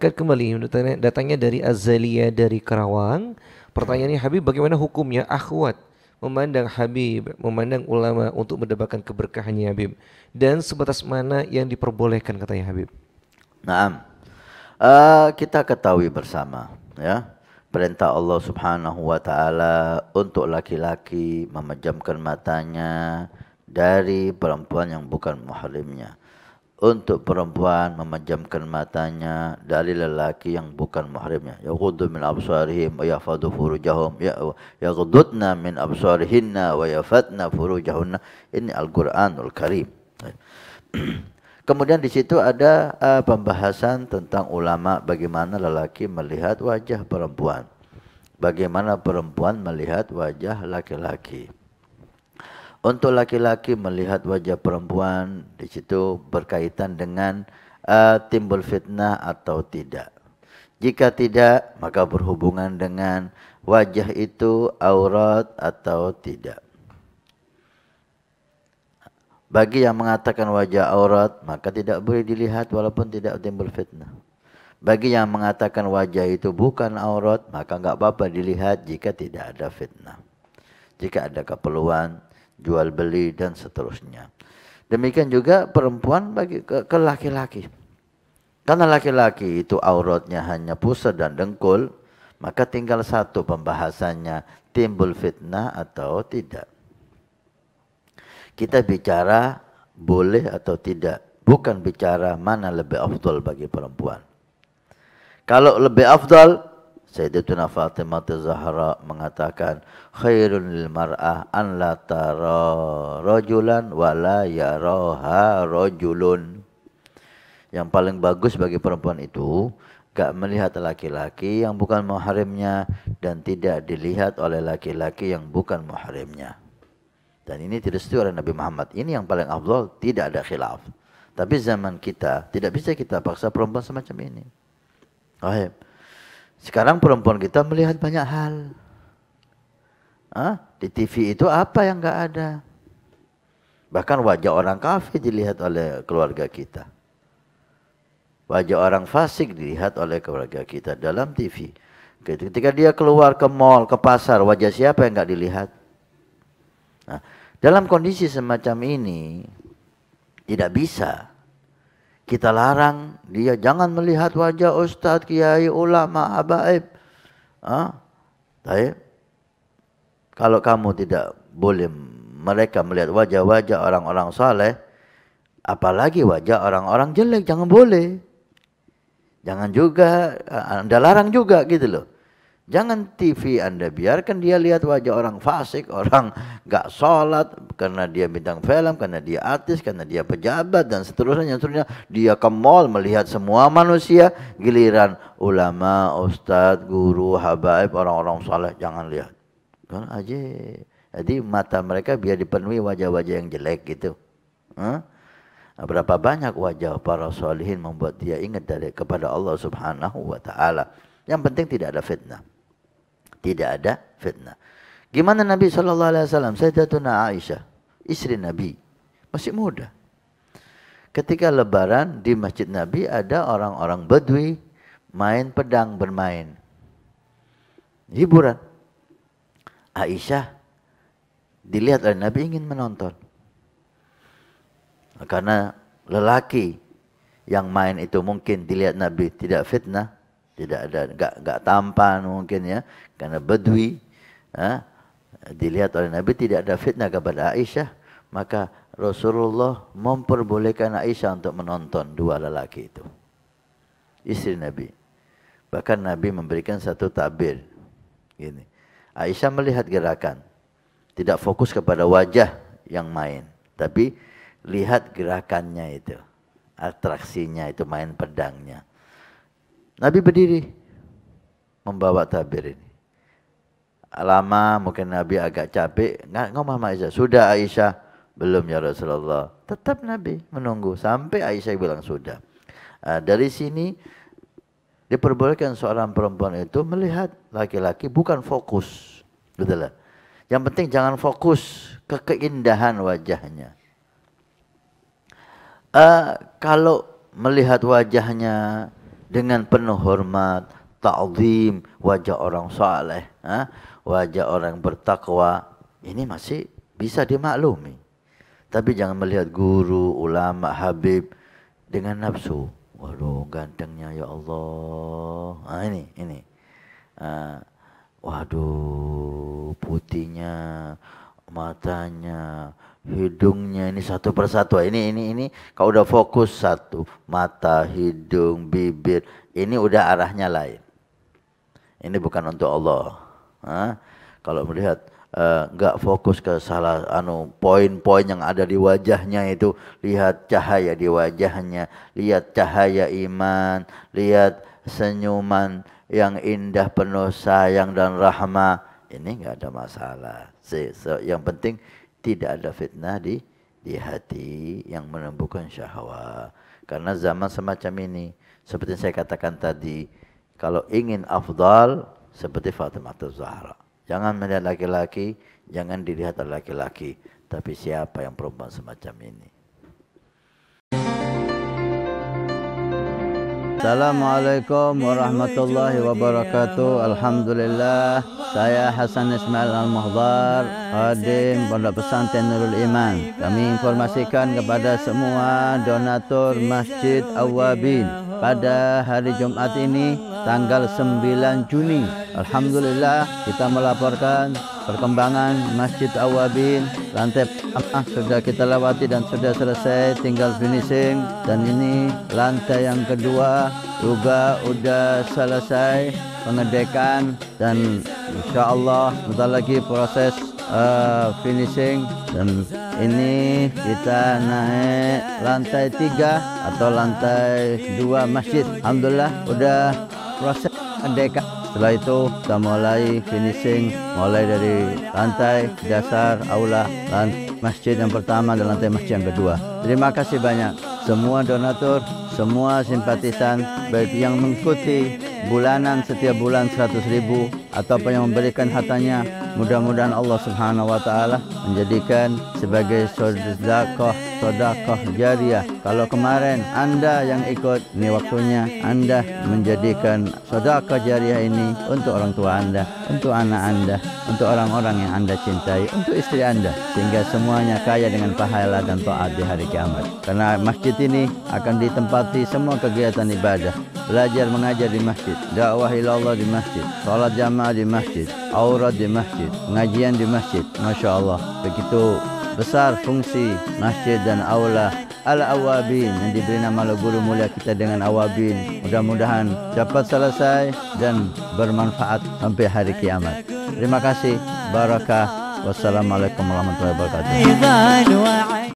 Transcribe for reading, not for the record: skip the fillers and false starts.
angkat kembali datangnya dari Azalia dari Karawang. Pertanyaannya, Habib, bagaimana hukumnya akhwat memandang Habib, memandang ulama untuk mendapatkan keberkahannya Habib, dan sebatas mana yang diperbolehkan katanya Habib? Naam. Kita ketahui bersama, ya, perintah Allah Subhanahu wa taala untuk laki-laki memejamkan matanya dari perempuan yang bukan muhrimnya. Untuk perempuan memejamkan matanya dari lelaki yang bukan muhrimnya. Yaghuddu min absarihim wa yahfadhu furujahum, yaghuddna min absarihinna wa yafatna furujahunna. Ini Al-Qur'anul Karim. Kemudian di situ ada pembahasan tentang ulama bagaimana lelaki melihat wajah perempuan. Bagaimana perempuan melihat wajah laki-laki. Untuk laki-laki melihat wajah perempuan di situ berkaitan dengan timbul fitnah atau tidak. Jika tidak, maka berhubungan dengan wajah itu aurat atau tidak. Bagi yang mengatakan wajah aurat, maka tidak boleh dilihat walaupun tidak timbul fitnah. Bagi yang mengatakan wajah itu bukan aurat, maka enggak apa-apa dilihat jika tidak ada fitnah. Jika ada keperluan, jual beli dan seterusnya. Demikian juga perempuan bagi ke laki-laki. Karena laki-laki itu auratnya hanya pusar dan dengkul, maka tinggal satu pembahasannya, timbul fitnah atau tidak. Kita bicara boleh atau tidak, bukan bicara mana lebih afdal bagi perempuan. Kalau lebih afdal, Sayyidatuna Fatimah Zahra mengatakan, khairun lil mar'ah an la tara rajulan wa la yaraha rajulun. Yang paling bagus bagi perempuan itu gak melihat laki-laki yang bukan muhrimnya dan tidak dilihat oleh laki-laki yang bukan muhrimnya. Dan ini tidak setuju oleh Nabi Muhammad. Ini yang paling afdal, tidak ada khilaf. Tapi zaman kita tidak bisa kita paksa perempuan semacam ini. Baik. Sekarang perempuan kita melihat banyak hal. Di TV itu apa yang enggak ada? Bahkan wajah orang kafir dilihat oleh keluarga kita. Wajah orang fasik dilihat oleh keluarga kita dalam TV. Ketika dia keluar ke mall, ke pasar, wajah siapa yang enggak dilihat? Nah, dalam kondisi semacam ini tidak bisa kita larang dia jangan melihat wajah ustaz, kiai, ulama, habaib. Baik. Kalau kamu tidak boleh mereka melihat wajah-wajah orang-orang saleh, apalagi wajah orang-orang jelek, jangan boleh. Jangan juga Anda larang juga gitu loh. Jangan TV Anda biarkan dia lihat wajah orang fasik, orang gak sholat, karena dia bintang film, karena dia artis, karena dia pejabat, dan seterusnya. Dia ke mall melihat semua manusia, giliran ulama, ustadz, guru, habaib, orang-orang saleh, jangan lihat. Kan aja. Jadi mata mereka biar dipenuhi wajah-wajah yang jelek gitu. Berapa banyak wajah para sholihin membuat dia ingat kepada Allah Subhanahu wa taala. Yang penting tidak ada fitnah. Tidak ada fitnah. Gimana Nabi SAW? Sayyidatuna Aisyah, istri Nabi, masih muda. Ketika lebaran di masjid Nabi ada orang-orang Badui main pedang, bermain. Hiburan. Aisyah dilihat oleh Nabi ingin menonton. Karena lelaki yang main itu mungkin dilihat Nabi tidak fitnah. Tidak ada, enggak tampan mungkin ya, karena Badui, dilihat oleh Nabi tidak ada fitnah kepada Aisyah, maka Rasulullah memperbolehkan Aisyah untuk menonton dua lelaki itu, istri Nabi. Bahkan Nabi memberikan satu tabir, gini, Aisyah melihat gerakan, tidak fokus kepada wajah yang main, tapi lihat gerakannya itu, atraksinya itu, main pedangnya. Nabi berdiri membawa tabir ini. Lama mungkin Nabi agak capek, ngomong sama Aisyah, sudah Aisyah? Belum ya Rasulullah. Tetap Nabi menunggu sampai Aisyah bilang sudah. Dari sini diperbolehkan seorang perempuan itu melihat laki-laki bukan fokus. Betul lah. Yang penting jangan fokus ke keindahan wajahnya. Kalau melihat wajahnya dengan penuh hormat, ta'zim wajah orang saleh, wajah orang bertakwa, ini masih bisa dimaklumi. Tapi jangan melihat guru, ulama, habib dengan nafsu. Waduh, gantengnya ya Allah. Ini. Waduh, putihnya, matanya, hidungnya, ini satu persatu. Ini kalau udah fokus satu, mata, hidung, bibir, ini udah arahnya lain. Ini bukan untuk Allah. Kalau melihat enggak fokus ke salah poin-poin yang ada di wajahnya itu, lihat cahaya di wajahnya, lihat cahaya iman, lihat senyuman yang indah penuh sayang dan rahmah, ini enggak ada masalah. Yang penting tidak ada fitnah di hati yang menumbuhkan syahwat. Karena zaman semacam ini, seperti saya katakan tadi, kalau ingin afdal seperti Fatimah Az-Zahra. Jangan melihat laki-laki, jangan dilihat oleh laki-laki, tapi siapa yang perempuan semacam ini. Assalamualaikum warahmatullahi wabarakatuh. Alhamdulillah, saya Hasan Ismail Al-Muhdar, khadim Pondok Pesantren Nurul Iman. Kami informasikan kepada semua donatur Masjid Awwabin pada hari Jumat ini tanggal 9 Juni. Alhamdulillah, kita melaporkan perkembangan Masjid Awwabin. Lantai pertama sudah kita lewati dan sudah selesai, tinggal finishing. Dan ini lantai yang kedua juga sudah selesai pengedekan, dan insya Allah sebentar lagi proses finishing. Dan ini kita naik lantai 3 atau lantai 2 masjid. Alhamdulillah udah proses pengedekan. Setelah itu kita mulai finishing, mulai dari lantai dasar aula, masjid yang pertama dan lantai masjid yang kedua. Terima kasih banyak semua donatur, semua simpatisan, baik yang mengikuti bulanan setiap bulan 100.000 ataupun yang memberikan hartanya. Mudah-mudahan Allah Subhanahu wa taala menjadikan sebagai sedekah jariah. Kalau kemarin Anda yang ikut, ini waktunya Anda menjadikan sedekah jariah ini untuk orang tua Anda, untuk anak Anda, untuk orang-orang yang Anda cintai, untuk istri Anda, sehingga semuanya kaya dengan pahala dan taat di hari kiamat. Karena masjid ini akan ditempati semua kegiatan ibadah, belajar mengajar di masjid, dakwah ilallah di masjid, salat jamaah di masjid, aurat di masjid, pengajian di masjid. Masya Allah, begitu besar fungsi masjid dan aula Al-Awwabin yang diberi nama oleh guru mulia kita dengan Awwabin. Mudah-mudahan dapat selesai dan bermanfaat sampai hari kiamat. Terima kasih. Barakah. Wassalamualaikum warahmatullahi wabarakatuh.